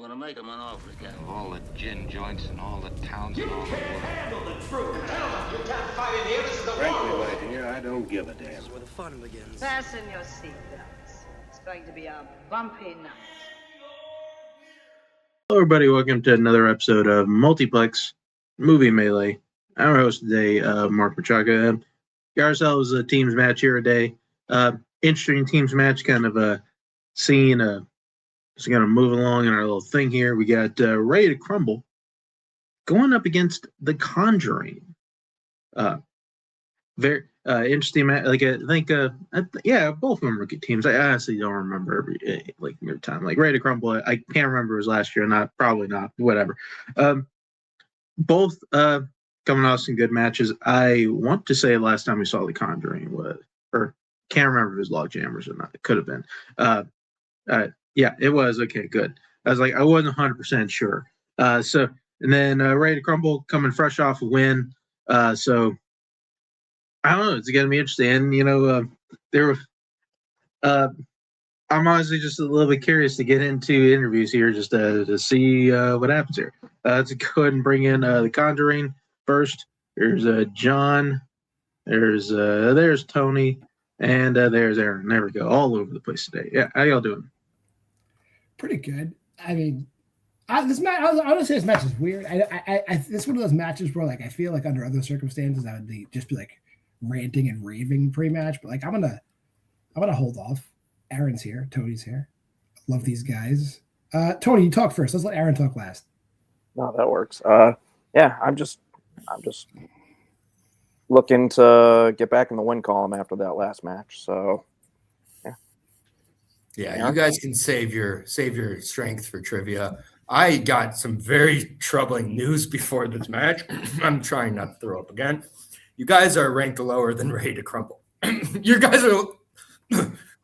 gonna make him an offer again. Of all the gin joints and all the towns and all the world. Handle the truth. Gentlemen, you can't fight in here. This is the Frankly, war. my dear, I don't give a damn. This is where the fun begins. Fasten your seatbelts. It's going to be a bumpy night. Hello, everybody. Welcome to another episode of Multiplex Movie Melee. I'm your host today, Mark Machaca. Got ourselves a teams match here today. Interesting teams match, kind of seeing just going to move along in our little thing here. We got Ready to Crumble going up against the Khanjuring. Very interesting match. Like I think, both of them are good teams. I honestly don't remember every time. Like Ready to Crumble, I can't remember it was last year. Probably not. Whatever. Both coming off some good matches. I want to say last time we saw the Conjuring was, or can't remember if it was Log Jammers or not. It could have been. Yeah, it was. Okay, good. I was like, I wasn't 100% sure. And then Ready to Crumble coming fresh off a win. So I don't know. It's going to be interesting. You know, I'm honestly just a little bit curious to get into interviews here, just to see what happens here. Let's go ahead and bring in the Conjuring first. There's John. There's Tony, and there's Aaron. There we go. All over the place today. Yeah, how y'all doing? Pretty good. I mean, this match. I would say this match is weird. This is one of those matches where, like, I feel like under other circumstances, I would be like ranting and raving pre-match. But like, I'm gonna hold off. Aaron's here. Tony's here. Love these guys. Tony, you talk first. Let's let Aaron talk last. No, that works. Yeah, I'm just looking to get back in the win column after that last match. So, Yeah, you guys can save your strength for trivia. I got some very troubling news before this match. I'm trying not to throw up again. You guys are ranked lower than Ready to Crumble. You guys are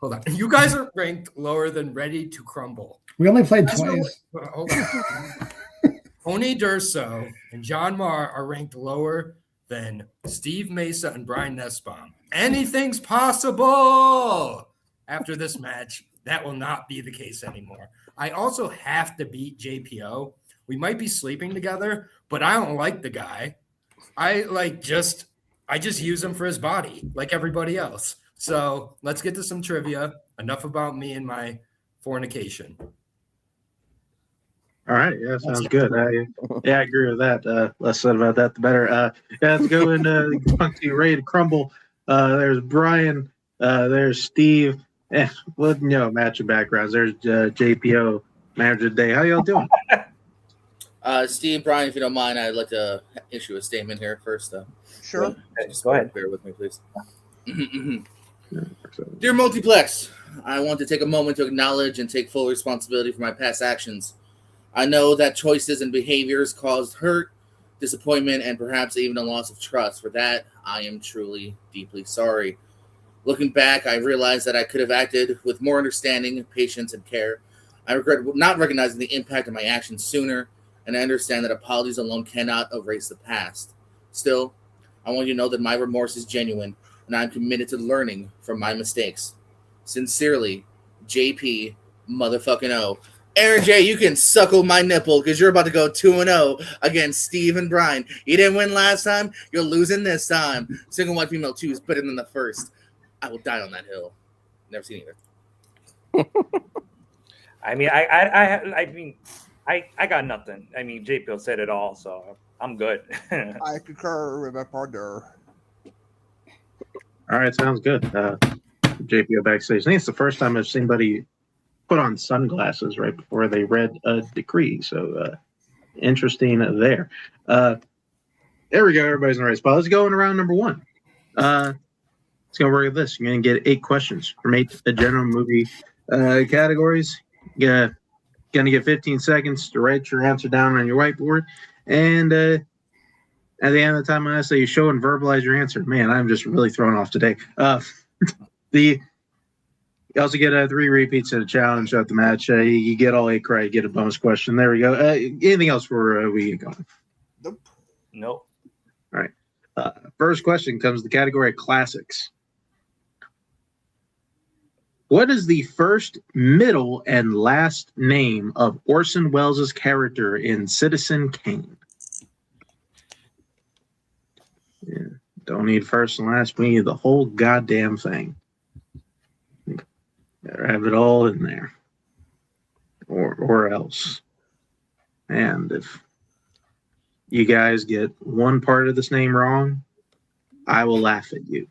hold on. You guys are ranked lower than Ready to Crumble. We only played twice. Hold on. Tony Durso and John Marr are ranked lower than Steve Mesa and Brian Nussbaum. Anything's possible after this match. That will not be the case anymore. I also have to beat JPO. We might be sleeping together, but I don't like the guy. I just use him for his body like everybody else. So let's get to some trivia. Enough about me and my fornication. All right, yeah, sounds good. I agree with that. Less said about that, the better. Let's go into Ready to Crumble. There's Brian. There's Steve. And match of backgrounds. There's JPO, manager today. How y'all doing? Steve, Brian, if you don't mind, I'd like to issue a statement here first. sure. Just Go ahead. Bear with me, please. Dear Multiplex, I want to take a moment to acknowledge and take full responsibility for my past actions. I know that choices and behaviors caused hurt, disappointment, and perhaps even a loss of trust. For that, I am truly, deeply sorry. Looking back, I realized that I could have acted with more understanding, patience, and care. I regret not recognizing the impact of my actions sooner, and I understand that apologies alone cannot erase the past. Still, I want you to know that my remorse is genuine, and I'm committed to learning from my mistakes. Sincerely, JP motherfucking O. Aaron J., you can suckle my nipple because you're about to go 2-0 against Steve and Brian. You didn't win last time, you're losing this time. Single white female 2 is better than the first. I will die on that hill. Never seen either. I mean, I got nothing. I mean, JPO said it all, so I'm good. I concur with my partner. All right, sounds good. JPO backstage. I think it's the first time I've seen anybody put on sunglasses right before they read a decree. So interesting there. There we go. Everybody's in the right spot. Let's go in round number one. Let's go work with this. You're going to get 8 questions from 8 general movie categories. Going to get 15 seconds to write your answer down on your whiteboard. And at the end of the time, I say you show and verbalize your answer. Man, I'm just really thrown off today. You also get 3 repeats of the challenge at the match. You get all 8 correct. You get a bonus question. There we go. Anything else before we get going? Nope. All right. First question comes to the category of classics. What is the first, middle, and last name of Orson Welles' character in Citizen Kane? Yeah, don't need first and last. We need the whole goddamn thing. Gotta have it all in there, or else. And if you guys get one part of this name wrong, I will laugh at you.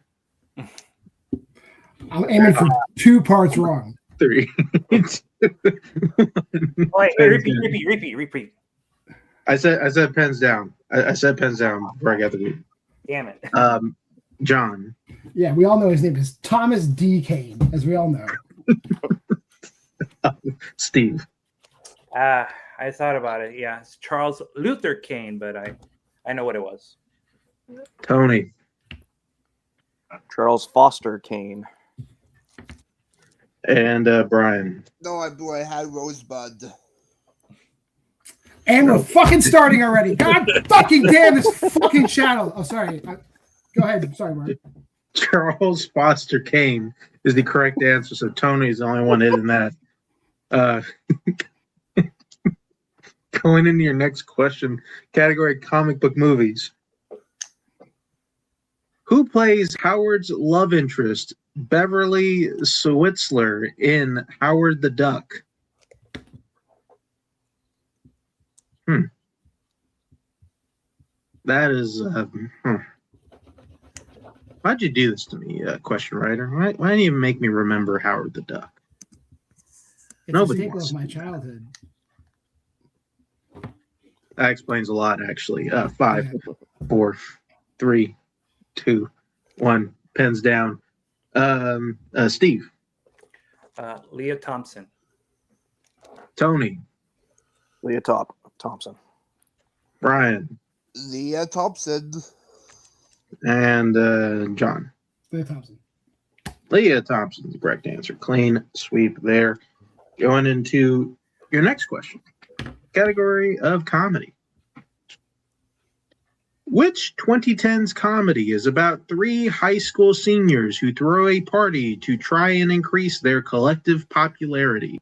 I'm aiming for 2 parts wrong. 3. Wait, repeat. I said pens down. I said pens down before I got the beat. Damn it. John. Yeah, we all know his name is Thomas D. Kane, as we all know. Steve. I thought about it. Yeah, it's Charles Luther Kane, but I know what it was. Tony. Charles Foster Kane. And Brian. No, I had Rosebud. And we're fucking starting already. God fucking damn this fucking channel. Oh, sorry. Go ahead. Sorry, Mark. Charles Foster Kane is the correct answer, so Tony is the only one in that. Going into your next question, category comic book movies. Who plays Howard's love interest, Beverly Switzler, in Howard the Duck? That is. Why'd you do this to me, question writer? Why didn't you make me remember Howard the Duck? It's Nobody a staple wants of my childhood. That explains a lot, actually. 5, 4, 3, 2, 1. Pens down. Steve. Leah Thompson. Tony. Leah Thompson. Brian. Leah Thompson. And John. Leah Thompson. Leah Thompson's the correct answer. Clean sweep there. Going into your next question. Category of comedy. Which 2010s comedy is about 3 high school seniors who throw a party to try and increase their collective popularity?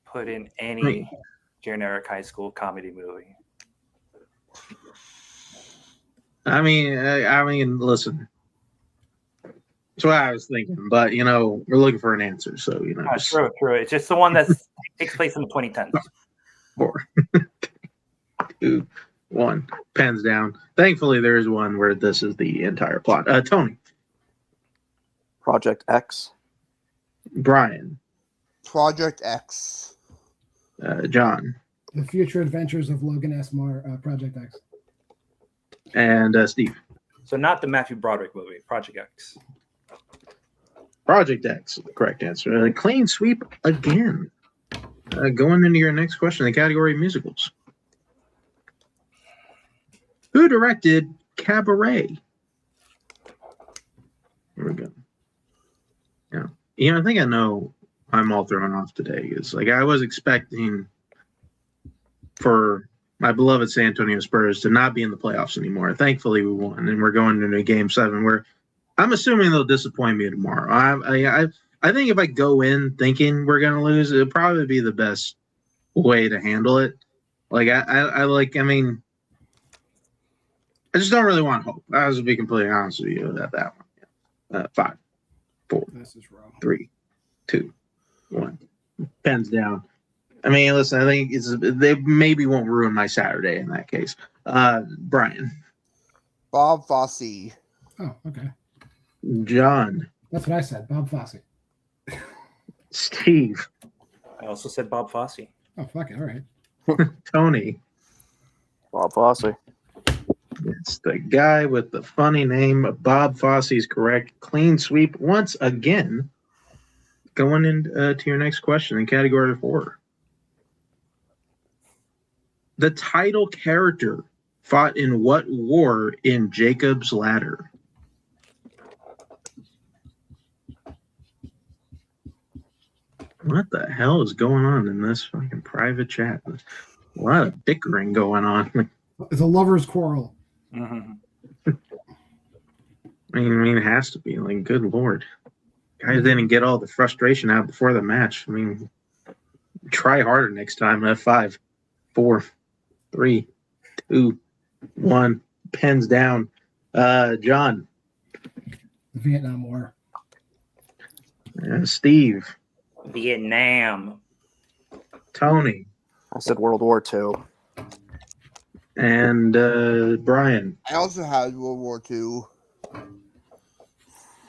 Put in any generic high school comedy movie. I mean, listen. That's what I was thinking, but we're looking for an answer, so True. It's just the one that takes place in the 2010s. 4, 2, 1. Pens down. Thankfully, there is one where this is the entire plot. Tony. Project X. Brian. Project X. John. The Future Adventures of Logan S. Moore, Project X. And Steve. So not the Matthew Broderick movie, Project X. Project X, the correct answer. Clean sweep again. Going into your next question, the category of musicals. Who directed Cabaret? Here we go. Yeah. I think I know I'm all thrown off today. Is I was expecting for my beloved San Antonio Spurs to not be in the playoffs anymore. Thankfully, we won, and we're going into Game 7 where I'm assuming they'll disappoint me tomorrow. I think if I go in thinking we're going to lose, it'll probably be the best way to handle it. I just don't really want hope. I was to be completely honest with you about that one. 5, 4, 3, 2, 1. Pens down. Listen, I think they maybe won't ruin my Saturday in that case. Brian. Bob Fosse. Oh, okay. John. That's what I said. Bob Fosse. Steve. I also said Bob Fosse. Oh, fuck it. All right. Tony. Bob Fosse. It's the guy with the funny name. Bob Fosse is correct. Clean sweep once again. Going into your next question in category 4. The title character fought in what war in Jacob's Ladder? What the hell is going on in this fucking private chat? There's a lot of bickering going on. It's a lover's quarrel. mean, it has to be. Like, good lord, guys didn't get all the frustration out before the match. I mean, try harder next time. 5, 4, 3, 2, 1. Pens down. John. The Vietnam War. Steve. Vietnam. Tony. I said World War II. And Brian. I also had World War II.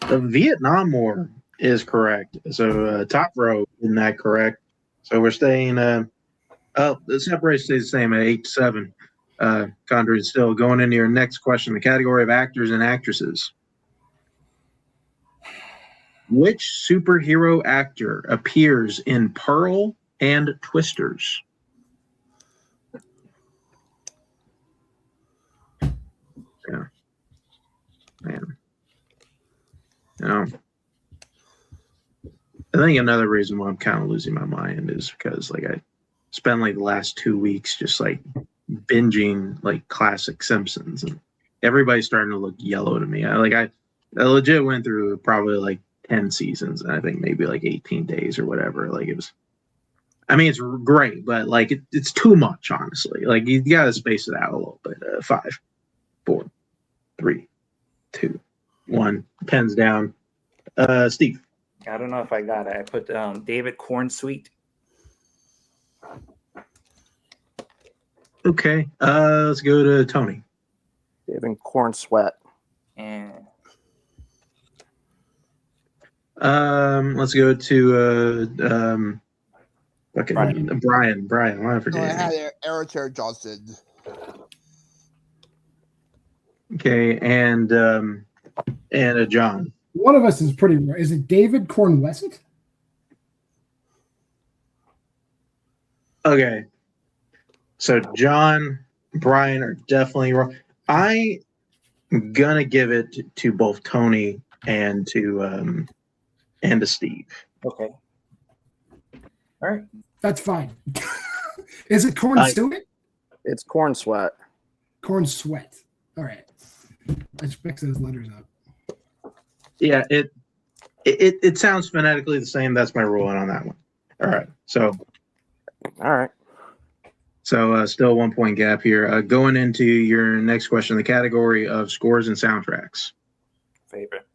The Vietnam War is correct. So top row, isn't that correct? So we're staying. The separation stays the same at 8-7. Khanjuring still going into your next question. The category of actors and actresses. Which superhero actor appears in Pearl and Twisters? Yeah. Man. I think another reason why I'm kind of losing my mind is because like I spent like the last 2 weeks just like binging like classic Simpsons, and everybody's starting to look yellow to me. I legit went through probably like 10 seasons, and I think maybe like 18 days or whatever. Like it was, I mean, it's great, but like it's too much, honestly. Like you gotta space it out a little bit. 5, 4, 3, 2, 1. Pens down. Steve. I don't know if I got it. I put David Cornsweet. Okay. Let's go to Tony. David Corn Sweat. And let's go to Brian. Brian. Why I No, forget? I your name. had Eric Johnson. Okay, and John. One of us is pretty rare. Is it David Cornwesset? Okay. So John, Brian are definitely wrong. I'm gonna give it to both Tony and to Steve. okay. All right. That's fine. Is it Corn Stewart? It's Corn Sweat. Corn Sweat. All right. Let's mix those letters up. Yeah, it sounds phonetically the same. That's my ruling on that one. All right. So still 1 point gap here. Going into your next question, the category of scores and soundtracks. Favorite.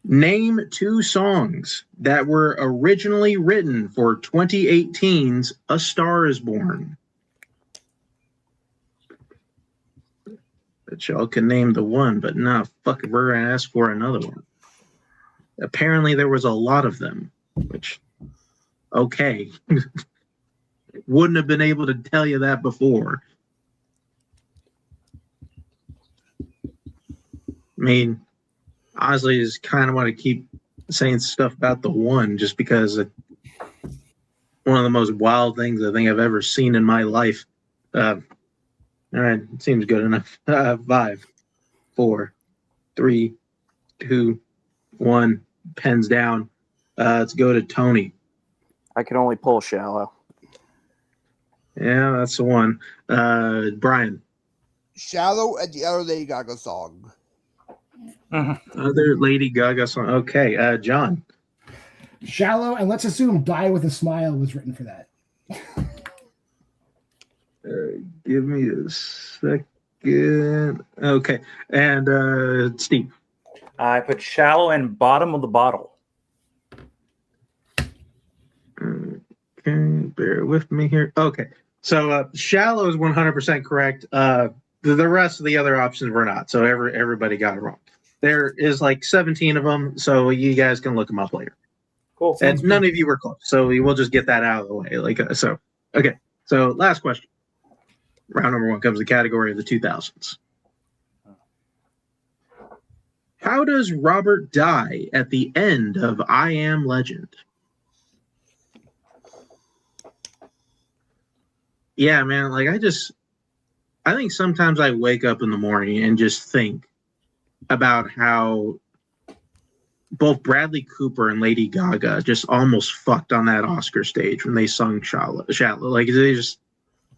Name 2 songs that were originally written for 2018's A Star Is Born. But y'all can name the one, but nah, fuck it, we're gonna ask for another one. Apparently there was a lot of them, which, okay. Wouldn't have been able to tell you that before. I mean, honestly, just kind of want to keep saying stuff about the one just because one of the most wild things I think I've ever seen in my life. All right, seems good enough. 5, 4, 3, 2, 1. Pens down. Let's go to Tony. I can only pull Shallow. Yeah, that's the one. Brian. Shallow and the other Lady Gaga song. Other Lady Gaga song. Okay, John. Shallow, and let's assume Die With a Smile was written for that. Give me a second. Okay, and Steve. I put Shallow and Bottom of the Bottle. Okay, bear with me here. Okay, so Shallow is 100% correct. The rest of the other options were not, so everybody got it wrong. There is like 17 of them, so you guys can look them up later. Cool. And none of you were close, so we'll just get that out of the way. Okay. So last question. Round number 1 comes the category of the 2000s. How does Robert die at the end of I Am Legend? Yeah, man, like I think sometimes I wake up in the morning and just think about how both Bradley Cooper and Lady Gaga just almost fucked on that Oscar stage when they sung Shallow. Like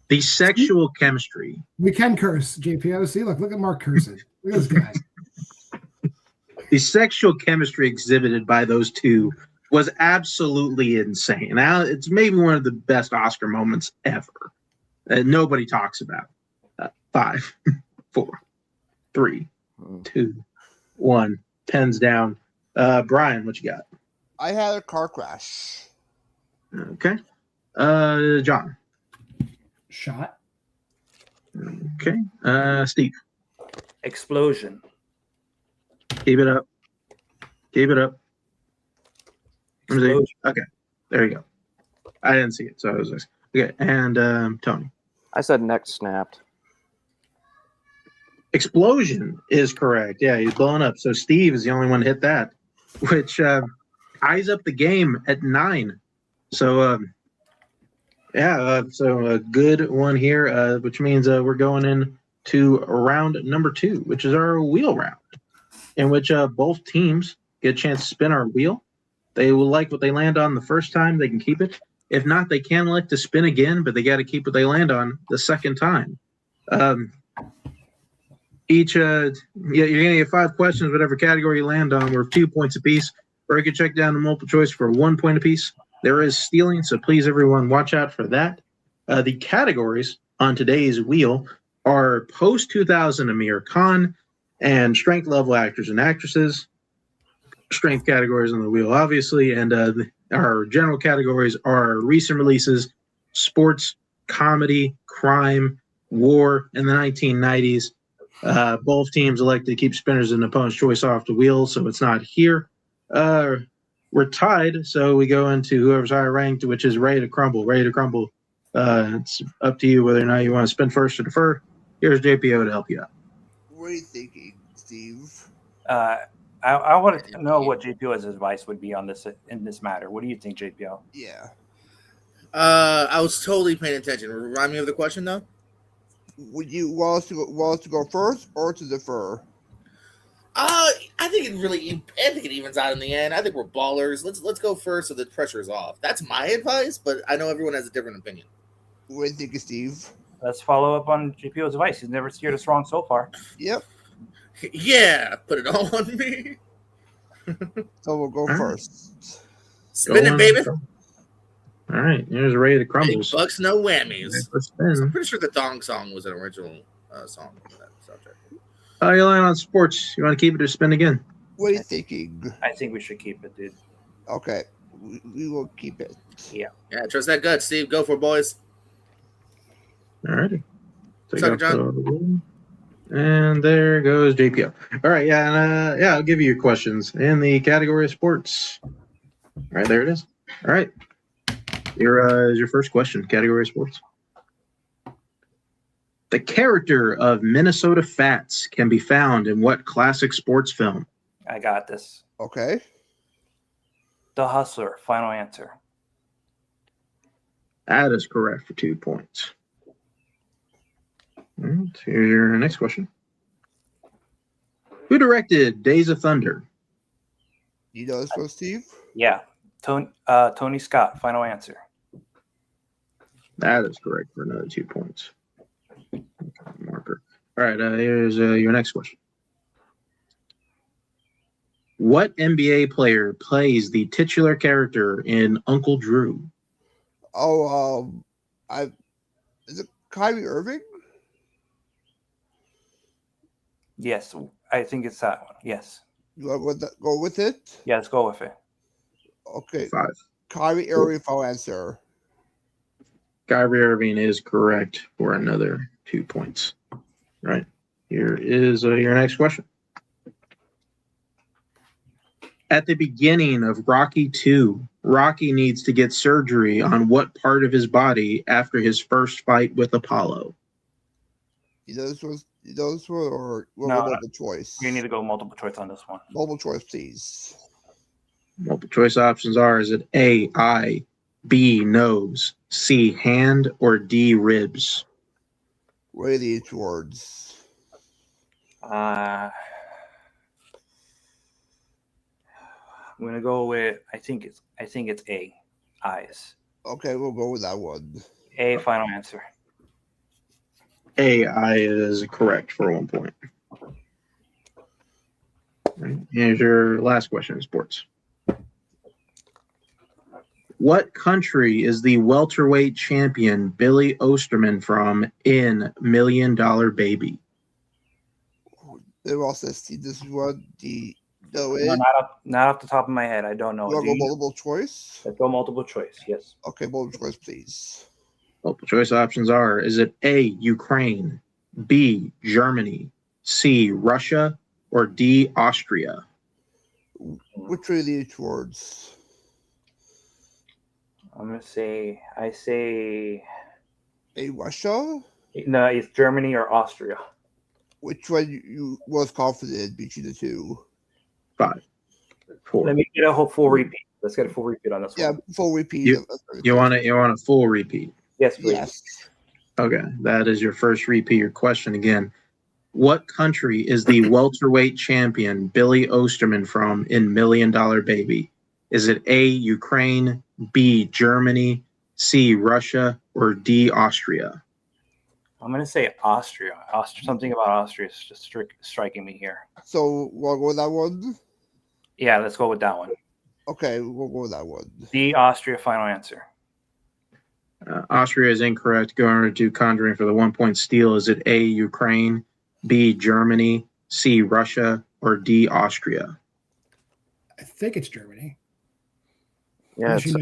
The sexual chemistry. We can curse, JPO. See, look at Mark cursing. Look at this guy. The sexual chemistry exhibited by those two was absolutely insane. Now, it's maybe one of the best Oscar moments ever that nobody talks about. 5, 4, 3, 2, 1. Pens down. Brian, what you got? I had a car crash. Okay. John. Shot. Okay. Steve. Explosion. Keep it up. Keep it up. Explosion. Okay. There you go. I didn't see it, so I was just okay. And Tony. I said neck snapped. Explosion is correct. Yeah, he's blowing up. So Steve is the only one to hit that, which eyes up the game at 9. So so a good one here, which means we're going into round number 2, which is our wheel round, in which both teams get a chance to spin our wheel. They will like what they land on the first time. They can keep it. If not, they can elect to spin again, but they got to keep what they land on the second time. You're going to get 5 questions, whatever category you land on, worth 2 points apiece, or you can check down the multiple choice for 1 point apiece. There is stealing, so please, everyone, watch out for that. The categories on today's wheel are post-2000 Amir Khan and strength level actors and actresses. Strength categories on the wheel, obviously, and our general categories are recent releases, sports, comedy, crime, war in the 1990s. Both teams elected to keep spinners and opponent's choice off the wheel, so it's not here. We're tied, so we go into whoever's higher ranked, which is ready to crumble. Ready to crumble. It's up to you whether or not you want to spin first or defer. Here's JPO to help you out. What are you thinking, Steve? I want to know what JPO's advice would be on this in this matter. What do you think, JPO? Yeah. I was totally paying attention. Remind me of the question, though. Would you want us to go first or to defer? I think it evens out in the end. I think we're ballers. Let's go first so the pressure's off. That's my advice, but I know everyone has a different opinion. What do you think, Steve? Let's follow up on JPO's advice. He's never steered us wrong so far. Yep. Yeah, put it all on me. So we'll go first. Spin it, baby. All right, here's Ready to Crumble. Big bucks, no whammies. Let's spin. I'm pretty sure the Thong Song was an original song from that subject. You land on sports. You want to keep it or spin again? What are you thinking? I think we should keep it, dude. Okay, we will keep it. Yeah. Yeah, trust that gut, Steve. Go for it, boys. All righty. Suck it, John. And there goes JPO. All right, I'll give you your questions in the category of sports. All right, there it is. All right. Here is your first question, category of sports. The character of Minnesota Fats can be found in what classic sports film? I got this. Okay. The Hustler. Final answer. That is correct for 2 points. All right, here's your next question. Who directed Days of Thunder? You know this one, Steve? Yeah. Tony Scott. Final answer. That is correct for another 2 points. Marker. All right, here's your next question. What NBA player plays the titular character in Uncle Drew? Is it Kyrie Irving? Yes, I think it's that one. Yes. You want to go with it? Yeah, let's go with it. Okay. 5. Kyrie Irving, final answer. Kyrie Irving is correct for another 2 points. All right, here is your next question. At the beginning of Rocky 2, Rocky needs to get surgery on what part of his body after his first fight with Apollo? Those were or No, multiple choice? You need to go multiple choice on this one. Multiple choice, please. Multiple choice options are: is it A, eye, B, nose, C, hand, or D, ribs? What are these words? I'm gonna go with I think it's A, eyes. Okay, we'll go with that one. A, final answer. AI is correct for 1 point. Right, here's your last question in sports. What country is the welterweight champion Billy Osterman from in $1 Million Baby? They also see this one. No, not off the top of my head. I don't know. You want to go multiple choice? Let's go multiple choice. Yes. Okay, multiple choice, please. Multiple choice options are: is it A, Ukraine, B, Germany, C, Russia, or D, Austria? Which way are you towards? I'm gonna say. I say. A Russia? No, it's Germany or Austria. Which one you was confident between the two? 5, 4. Let me get a full repeat. Let's get a full repeat on this Yeah, one. full repeat. You want a full repeat? Yes, please. Yes. Okay, that is your first repeat. Your question again. What country is the welterweight champion Billy Osterman from in $1 Million Baby? Is it A, Ukraine, B, Germany, C, Russia, or D, Austria? I'm gonna say Austria. Something about Austria is just striking me here. So we'll go with that one? Yeah, let's go with that one. Okay, we'll go with that one. D, Austria, final answer. Austria is incorrect. Going to Khanjuring for the 1 point steal. Is it A, Ukraine, B, Germany, C, Russia, or D, Austria? I think it's Germany. Yeah, Unless you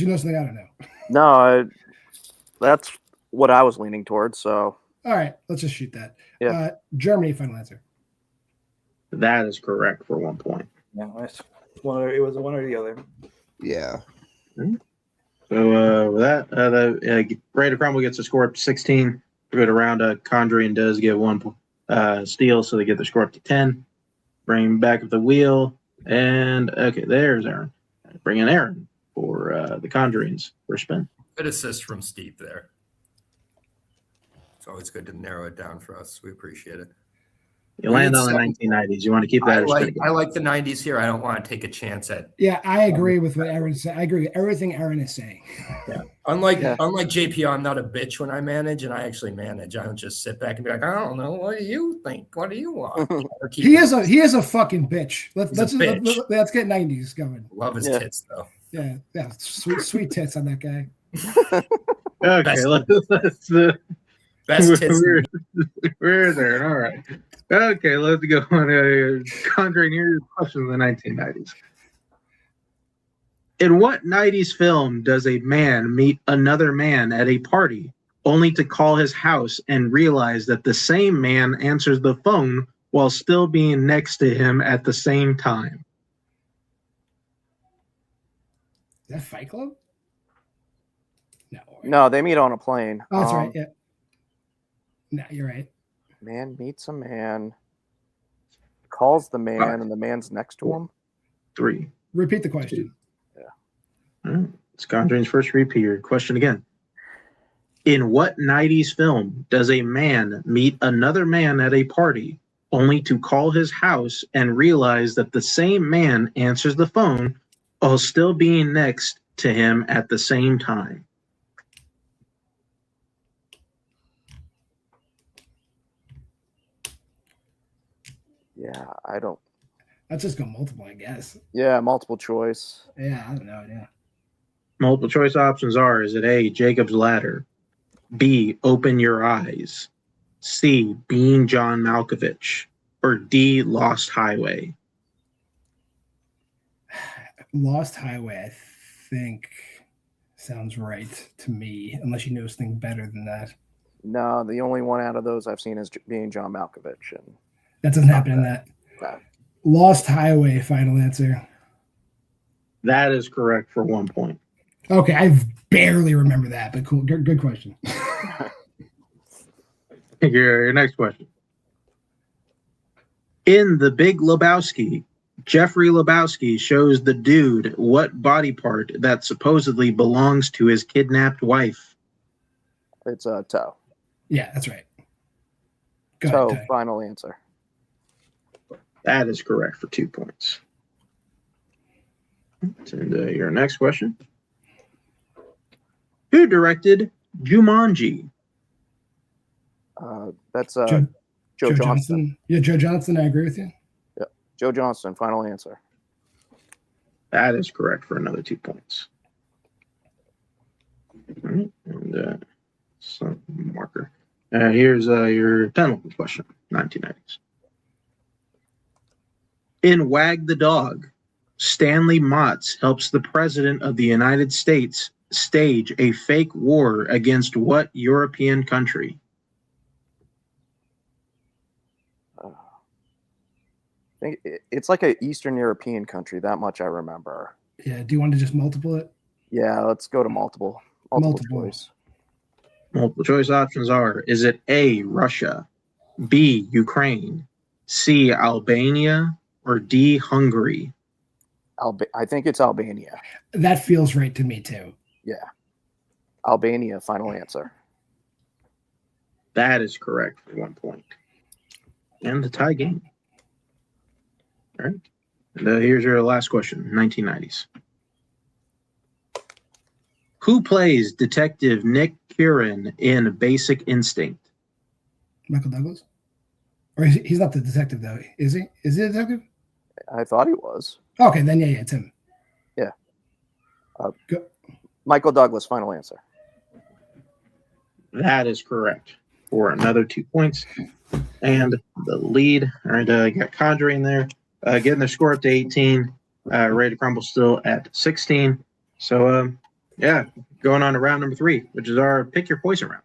know something I don't know. no, that's what I was leaning towards. So All right, let's just shoot that. Yeah. Germany, final answer. That is correct for 1 point. Yeah, it was one or the other. Yeah. So with that, the Greater Crumble gets a score up to 16. We go to round. Khanjuring does get 1 steal, so they get the score up to 10. Bring back up the wheel, and okay, there's Aaron. Bring in Aaron for the Khanjurings for a spin. Good assist from Steve there. It's always good to narrow it down for us. We appreciate it. You land on the 1990s. You want to keep that? I like the 90s here. I don't want to take a chance at. Yeah, I agree with what Aaron said. I agree with everything Aaron is saying. Yeah. Unlike JP, I'm not a bitch when I manage, and I actually manage. I don't just sit back and be like, I don't know. What do you think? What do you want? He is a fucking bitch. Let's get 90s going. Love his tits though. Yeah, sweet tits on that guy. Okay, let's best tits. We're there. All right. Okay, let's go on. Conquering your question of the 1990s. In what 90s film does a man meet another man at a party only to call his house and realize that the same man answers the phone while still being next to him at the same time? Is that Fight Club? No, they meet on a plane. Oh, that's right. Yeah. No, you're right. Man meets a man, calls the man, and the man's next to him. 3. Repeat the question. Yeah. All right. It's Conjuring's first repeat. Question again. In what 90s film does a man meet another man at a party only to call his house and realize that the same man answers the phone while still being next to him at the same time? Yeah, I don't. Let's just go multiple, I guess. Yeah, multiple choice. Yeah, I don't know. Yeah. Multiple choice options are: is it A, Jacob's Ladder, B, Open Your Eyes, C, Being John Malkovich, or D, Lost Highway? Lost Highway, I think, sounds right to me, unless you know something better than that. No, the only one out of those I've seen is Being John Malkovich, and that doesn't happen in that. No. Lost Highway, final answer. That is correct for 1 point. Okay, I barely remember that, but cool. Good question. Your next question. In The Big Lebowski, Jeffrey Lebowski shows the dude what body part that supposedly belongs to his kidnapped wife? It's a toe. Yeah, that's right. Toe, final answer. That is correct for 2 points. And your next question. Who directed Jumanji? That's Joe Joe Johnston. Yeah, Joe Johnston. I agree with you. Yeah, Joe Johnston. Final answer. That is correct for another 2 points. All right, and some marker. Here's your penultimate question, 1990s. In Wag the Dog, Stanley Motts helps the President of the United States stage a fake war against what European country? I think it's like an Eastern European country. That much I remember. Yeah. Do you want to just multiple it? Yeah, let's go to multiple choice. Multiple choice options are: is it A, Russia, B, Ukraine, C, Albania, or D, Hungary? I think it's Albania. That feels right to me too. Yeah. Albania, final answer. That is correct for 1 point. And the tie game. All right. And here's your last question, 1990s. Who plays Detective Nick Kieran in Basic Instinct? Michael Douglas? Or he's not the detective though, is he? Is he a detective? I thought he was. Okay, then yeah, it's him. Yeah. Go. Michael Douglas, final answer. That is correct for another 2 points. And the lead, all right, you got Khanjuring there, getting their score up to 18. Ready to Crumble still at 16. So, yeah, going on to round number 3, which is our Pick Your Poison round,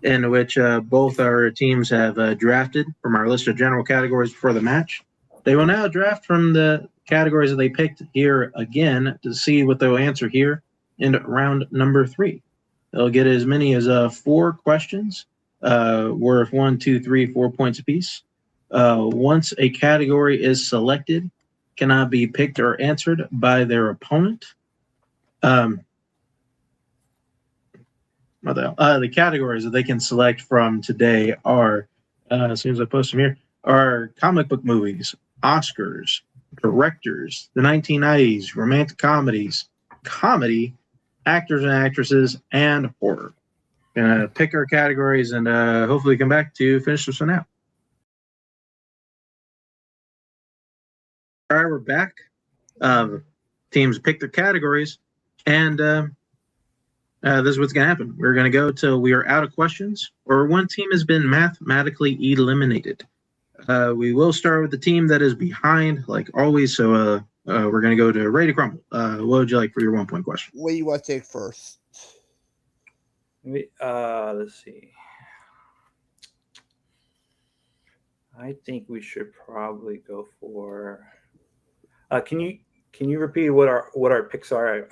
in which both our teams have drafted from our list of general categories before the match. They will now draft from the categories that they picked here again to see what they'll answer here in round number 3. They'll get as many as 4 questions worth 1, 2, 3, 4 points apiece. Once a category is selected, cannot be picked or answered by their opponent. The categories that they can select from today are, as soon as I post them here, are comic book movies, Oscars, directors, the 1990s, romantic comedies, comedy, actors and actresses, and horror. Gonna pick our categories and hopefully come back to finish this one out. All right, we're back. Teams pick their categories, and this is what's going to happen. We're going to go till we are out of questions or one team has been mathematically eliminated. We will start with the team that is behind, like always. So we're going to go to Ready to Crumble. What would you like for your 1 point question? What do you want to take first? Let's see. I think we should probably go for. Can you repeat what our picks are?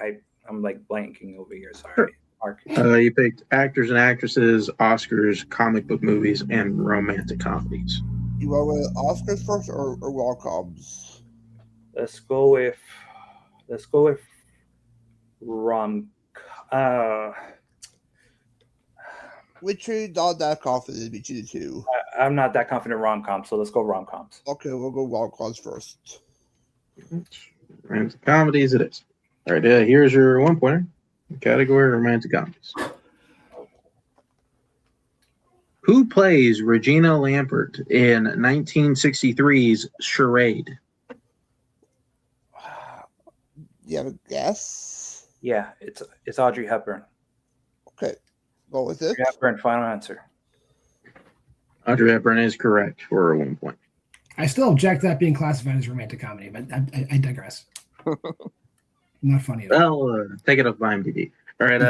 I'm like blanking over here. Sorry. Sure. Mark. You picked actors and actresses, Oscars, comic book movies, and romantic comedies. You want with Oscars first or rom-coms? Let's go with rom. Which are not that confident between the two? I'm not that confident rom-com, so let's go rom-coms. Okay, we'll go rom-coms first. Romantic comedies it is. All right, here's your 1 pointer. Category romantic comedies. Who plays Regina Lampert in 1963's Charade? You have a guess? Yeah, it's Audrey Hepburn. Okay, go with it. Audrey Hepburn, final answer. Audrey Hepburn is correct for 1 point. I still object to that being classified as romantic comedy, but I digress. Not funny at all. Well, take it off by IMDb. All right,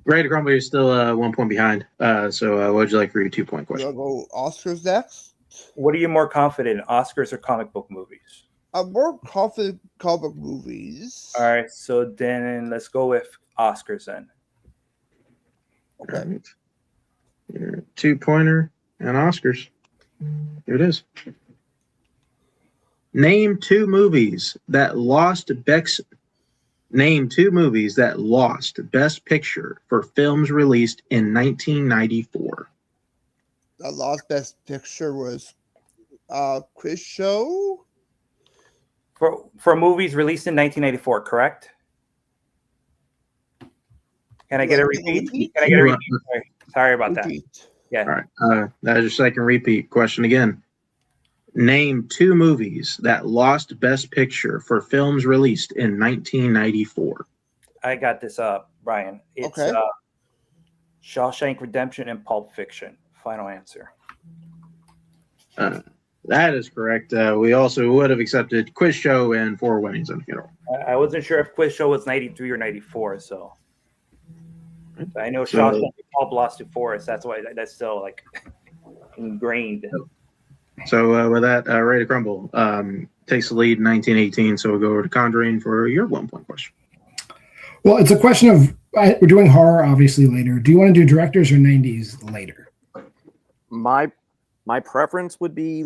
Ready to Crumble, you're still 1 point behind. So what would you like for your 2 point question? You'll go Oscars next? What are you more confident in, Oscars or comic book movies? I'm more confident comic movies. All right, so then let's go with Oscars then. Okay. All right. Your 2 pointer and Oscars. Here it is. Name two movies that lost Best Picture for films released in 1994. The last Best Picture was Quiz Show. For movies released in 1994, correct? Can I get a repeat? Can I get a repeat? Sorry about that. Yeah. All right. That is your second repeat question again. Name 2 movies that lost Best Picture for films released in 1994. I got this up, Brian. It's Okay. Shawshank Redemption and Pulp Fiction. Final answer. That is correct. We also would have accepted Quiz Show and Four Weddings and a Funeral. I wasn't sure if Quiz Show was 93 or 94, so I know So- Shawshank and Pulp lost to Forrest. That's why that's still like ingrained. So with that, Ray to Crumble takes the lead in 1918. So we'll go over to Conjuring for your 1-point question. Well, it's a question of we're doing horror obviously later. Do you want to do directors or 90s later? My preference would be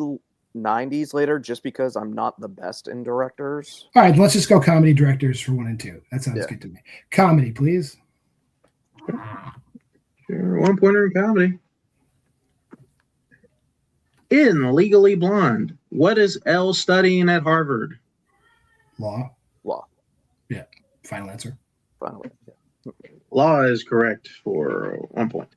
90s later, just because I'm not the best in directors. All right, let's just go comedy directors for 1 and 2. That sounds good to me. Comedy, please. Sure, 1-pointer in comedy. In Legally Blonde, what is Elle studying at Harvard? Law. Law. Yeah. Final answer. Finally. Yeah. Law is correct for 1 point.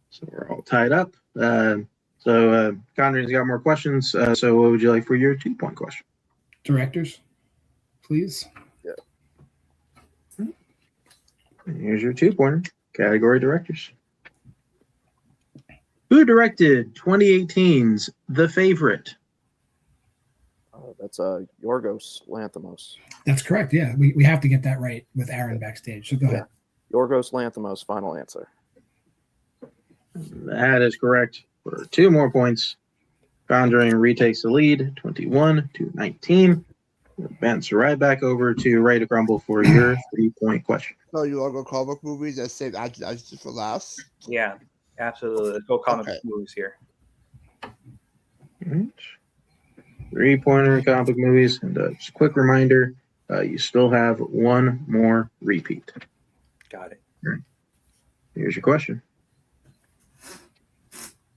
So we're all tied up. Conjuring's got more questions. So what would you like for your 2-point question? Directors, please. Yeah. Here's your 2-pointer. Category directors. Who directed 2018's The Favorite? That's Yorgos Lanthimos. That's correct. Yeah, we have to get that right with Aaron backstage. So go ahead. Yorgos Lanthimos, final answer. That is correct for 2 more points. Conjuring retakes the lead, 21-19. Bounce right back over to Ray to Crumble for your 3-point question. So you want to go comic movies and save actors for last? Yeah, absolutely. Let's go comic movies here. All right. 3-pointer comic movies. And just a quick reminder, you still have 1 more repeat. Got it. All right. Here's your question.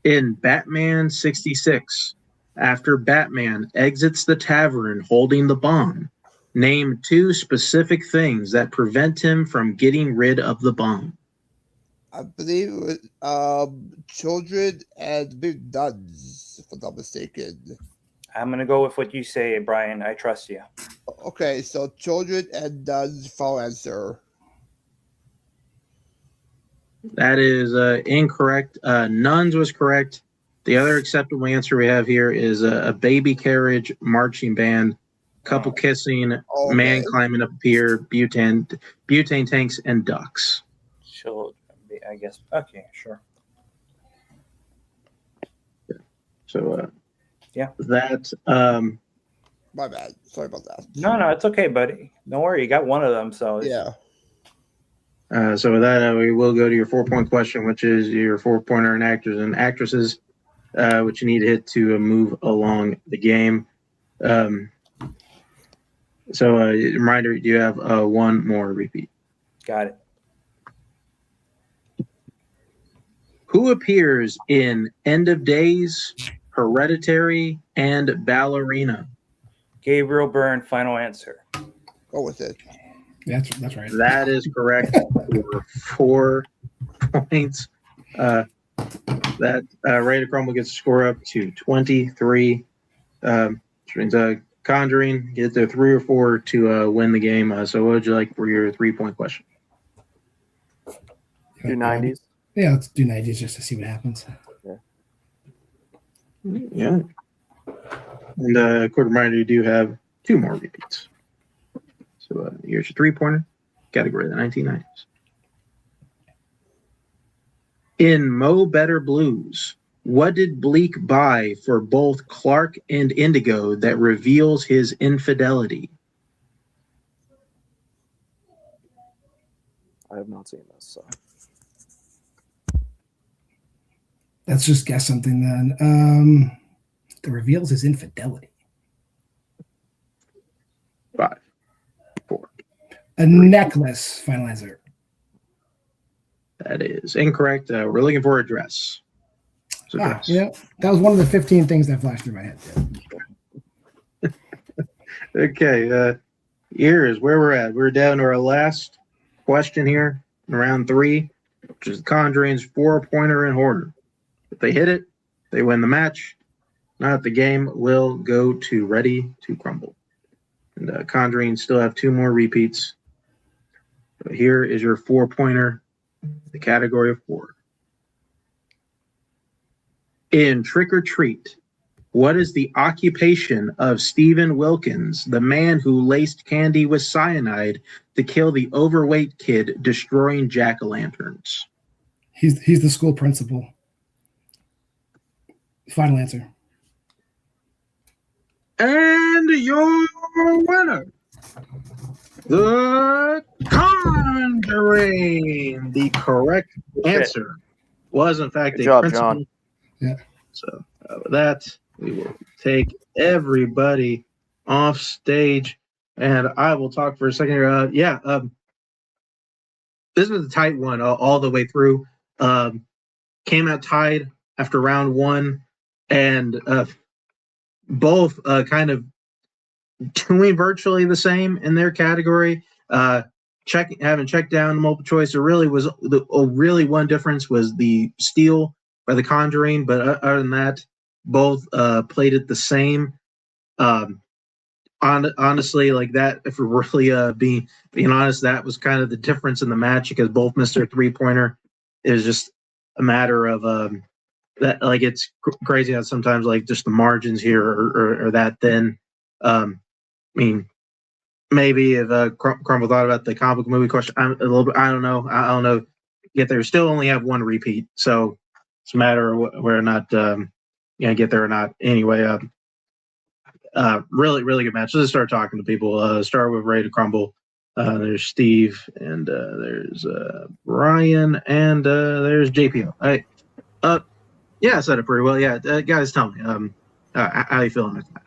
In Batman 66, after Batman exits the tavern holding the bomb, name 2 specific things that prevent him from getting rid of the bomb. I believe it was children and big nuns, if I'm not mistaken. I'm gonna go with what you say, Brian. I trust you. Okay, so children and nuns, final answer. That is incorrect. Nuns was correct. The other acceptable answer we have here is a baby carriage, marching band, couple kissing, man climbing up a pier, butane tanks, and ducks. Children, I guess. Okay, sure. So, yeah. That. My bad. Sorry about that. No, it's okay, buddy. Don't worry. You got one of them, so yeah. So with that, we will go to your 4-point question, which is your 4-pointer in actors and actresses, which you need to hit to move along the game. So reminder, you have 1 more repeat. Got it. Who appears in End of Days, Hereditary, and Ballerina? Gabriel Byrne, final answer. Go with it. That's right. That is correct for 4 points. That Ray to Crumble gets a score up to 23. Which means Conjuring get their 3 or 4 to win the game. So what would you like for your 3-point question? Do 90s. Yeah, let's do 90s just to see what happens. Yeah. And a quick reminder, you do have 2 more repeats. So here's your 3-pointer, category of the 1990s. In Mo Better Blues, what did Bleak buy for both Clark and Indigo that reveals his infidelity? I have not seen this, so. Let's just guess something then. That reveals his infidelity. 5, 4. A necklace, final answer. That is incorrect. We're looking for a dress. So dress. Yeah, that was one of the 15 things that flashed through my head. Yeah. Okay, here's where we're at. We're down to our last question here in round 3, which is Conjuring's 4-pointer in horror. If they hit it, they win the match. Not the game will go to Ready to Crumble. And Khanjuring still have 2 more repeats. So here is your 4-pointer, the category of 4. In Trick or Treat, what is the occupation of Stephen Wilkins, the man who laced candy with cyanide to kill the overweight kid destroying jack-o'-lanterns? He's the school principal. Final answer. And your winner, the Conjuring. The correct answer was, in fact, Good a job, principal. John. Yeah. So with that, we will take everybody off stage, and I will talk for a second here. This was a tight one all the way through. Came out tied after round 1, and both kind of doing virtually the same in their category. Having checked down multiple choice, there really was really one difference was the steal by the Conjuring, but other than that, both played it the same. Honestly, like that, if we're really being honest, that was kind of the difference in the match because both missed their 3-pointer. It was just a matter of that, like it's crazy how sometimes like just the margins here are that thin. I mean, maybe if Crumble thought about the comic movie question, I don't know. Yet they still only have 1 repeat, so it's a matter of whether or not get there or not. Anyway, really good match. Let's start talking to people. Start with Ready to Crumble. There's Steve, and there's Brian, and there's JPO. All right. Yeah, I said it pretty well. Yeah, guys, tell me, how you feeling with that?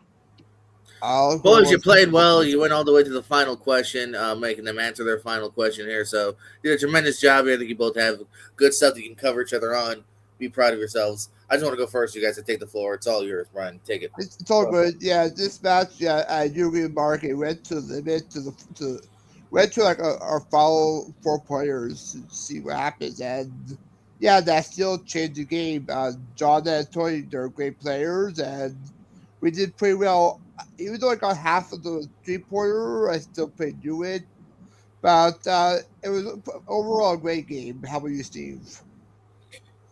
Boys, you played well. You went all the way to the final question, making them answer their final question here. So you did a tremendous job here. I think you both have good stuff that you can cover each other on. Be proud of yourselves. I just want to go first. You guys to take the floor. It's all yours, Brian. Take it. It's all good. Yeah, this match, I do agree with Mark. It went to the limit went to like our follow 4 players to see what happens, and yeah, that still changed the game. John and Tony, they're great players, and we did pretty well. Even though I got half of the 3-pointer, I still played through it. But it was overall a great game. How about you, Steve?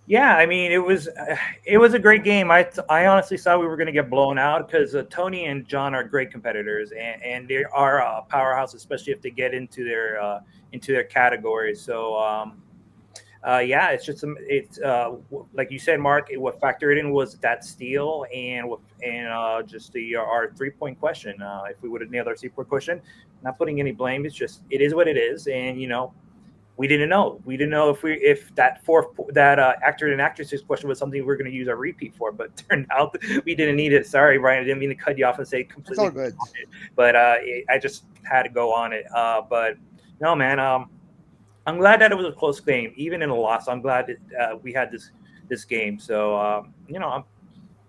Yeah, I mean, it was a great game. I honestly thought we were going to get blown out because Tony and John are great competitors, and they are a powerhouse, especially if they get into their categories. So yeah, it's just like you said, Mark. What factored in was that steal and just our 3-point question. If we would have nailed our 3-point question, not putting any blame. It's just it is what it is, and we didn't know. We didn't know if that actor and actresses question was something we were going to use our repeat for, but turned out we didn't need it. Sorry, Brian, I didn't mean to cut you off and say completely. It's all good. But I just had to go on it. But no, man. I'm glad that it was a close game, even in a loss. I'm glad that we had this game. So I'm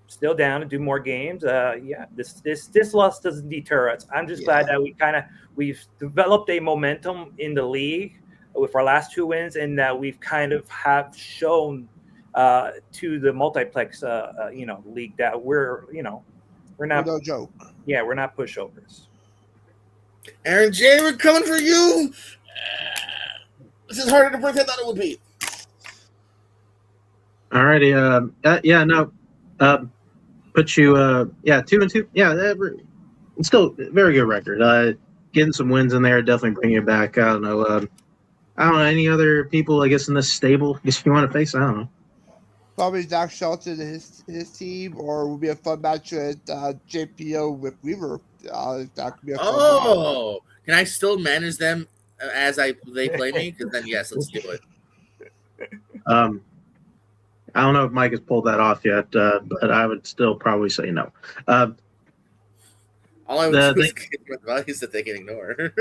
still down to do more games. Yeah, this loss doesn't deter us. I'm just glad that we've developed a momentum in the league with our last 2 wins, and that we've kind of have shown to the multiplex league that we're not no joke. Yeah, we're not pushovers. Aaron J, we're coming for you. This is harder to break than I thought it would be. Alrighty. Put you 2-2. Yeah, it's still a very good record. Getting some wins in there, definitely bring you back. I don't know. Any other people, I guess, in this stable, if you want to face? I don't know. Probably Zach Shelton and his team, or would be a fun match with JPO with Weaver. That could be a fun match. Can I still manage them as they play me? Because then, yes, let's do it. I don't know if Mike has pulled that off yet, but I would still probably say no. All I would do is values that they can ignore.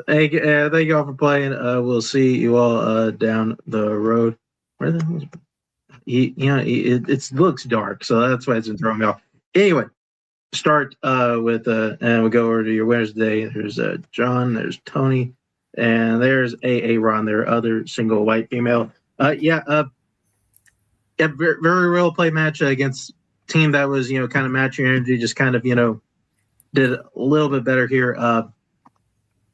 Thank you all for playing. We'll see you all down the road. Where the hell is it looks dark, so that's why it's been throwing me off. Anyway, start with and we'll go over to your winners today. There's John, there's Tony, and there's Ron, their other single white female. Yeah, very, very well played match against a team that was, kind of matching energy, just kind of, did a little bit better here.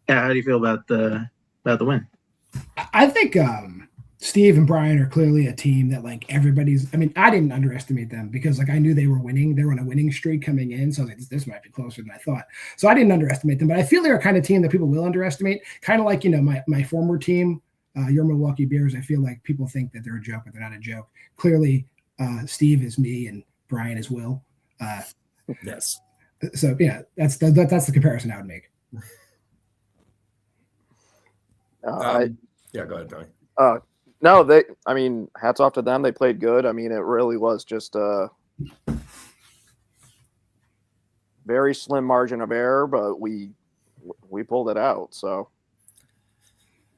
Yeah, how do you feel about the win? I think Steve and Brian are clearly a team that like everybody's. I mean, I didn't underestimate them because like I knew they were winning. They were on a winning streak coming in, so I was like, this might be closer than I thought. So I didn't underestimate them, but I feel they're a kind of team that people will underestimate. Kind of like my former team, your Milwaukee Bears. I feel like people think that they're a joke, but they're not a joke. Clearly, Steve is me and Brian is Will. Yes. So yeah, that's the comparison I would make. Yeah, go ahead, Tony. No, I mean, hats off to them. They played good. I mean, it really was just a very slim margin of error, but we pulled it out. So,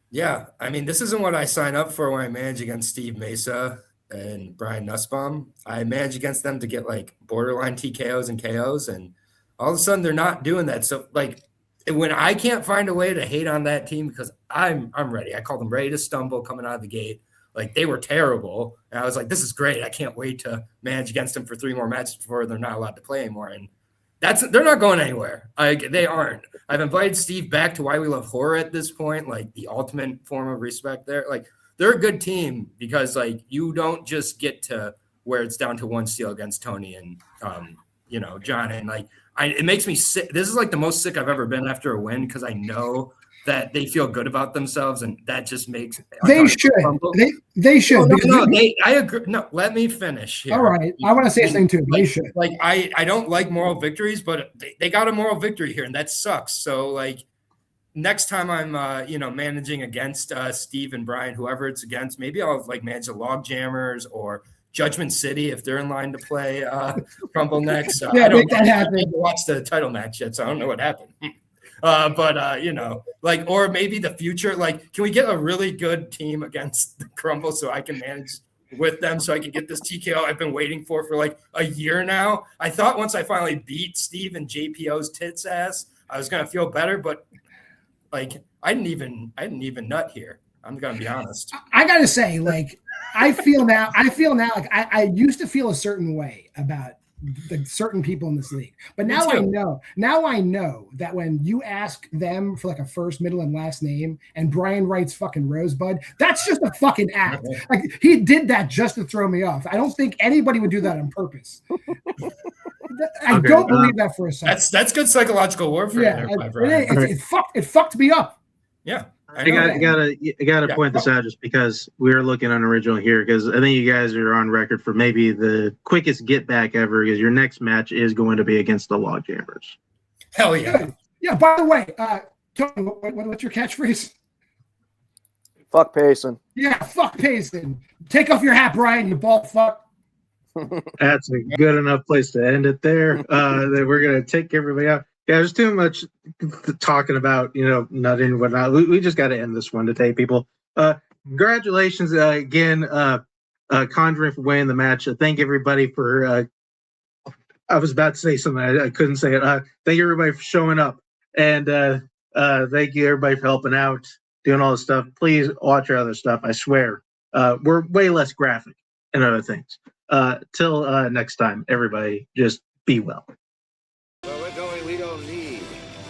yeah, I mean, this isn't what I sign up for when I manage against Steve Mesa and Brian Nussbaum. I manage against them to get like borderline TKOs and KOs, and all of a sudden they're not doing that. So, like, when I can't find a way to hate on that team because I'm ready. I called them ready to stumble coming out of the gate. Like they were terrible. And I was like, this is great. I can't wait to manage against them for 3 more matches before they're not allowed to play anymore. And they're not going anywhere. They aren't. I've invited Steve back to Why We Love Horror at this point, like the ultimate form of respect there. Like they're a good team because like you don't just get to where it's down to 1 steal against Tony and John. And like it makes me sick. This is like the most sick I've ever been after a win because I know that they feel good about themselves, and that just makes they should. They should. I agree. No, let me finish here. All right, I want to say something too. They should. Like I don't like moral victories, but they got a moral victory here, and that sucks. So like next time I'm managing against Steve and Brian, whoever it's against, maybe I'll like manage the Log Jammers or Judgment City if they're in line to play Crumble next. Yeah, I don't make that happen. I didn't watch the title match yet, so I don't know what happened. Or maybe the future, like, can we get a really good team against the Crumble so I can manage with them so I can get this TKO I've been waiting for like a year now? I thought once I finally beat Steve and JPO's tits ass, I was going to feel better, but like, I didn't even nut here. I'm going to be honest. I got to say, like, I feel now like I used to feel a certain way about the certain people in this league, but now I know that when you ask them for like a first, middle, and last name, and Brian writes fucking Rosebud, that's just a fucking act. Like he did that just to throw me off. I don't think anybody would do that on purpose. I don't believe that for a second. That's good psychological warfare. Yeah, it fucked me up. Yeah. I gotta point this out just because we are looking unoriginal here because I think you guys are on record for maybe the quickest get back ever because your next match is going to be against the Log Jammers. Hell yeah. Yeah, by the way, Tony, what's your catchphrase? Fuck Payson. Yeah, fuck Payson. Take off your hat, Brian, you bald fuck. That's a good enough place to end it there. That we're gonna take everybody out. Yeah, there's too much talking about, nutting and whatnot. We just got to end this one today, people. Congratulations again, Khanjuring for winning the match. Thank everybody for, I was about to say something. I couldn't say it. Thank everybody for showing up. And thank you everybody for helping out, doing all this stuff. Please watch our other stuff. I swear. We're way less graphic and other things. Till next time, everybody, just be well. Where we're going, we don't need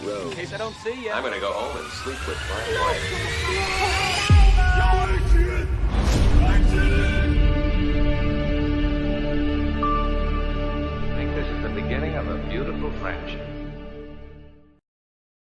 roads. In case I don't see you, I'm gonna go home and sleep with my wife. I think this is the beginning of a beautiful friendship.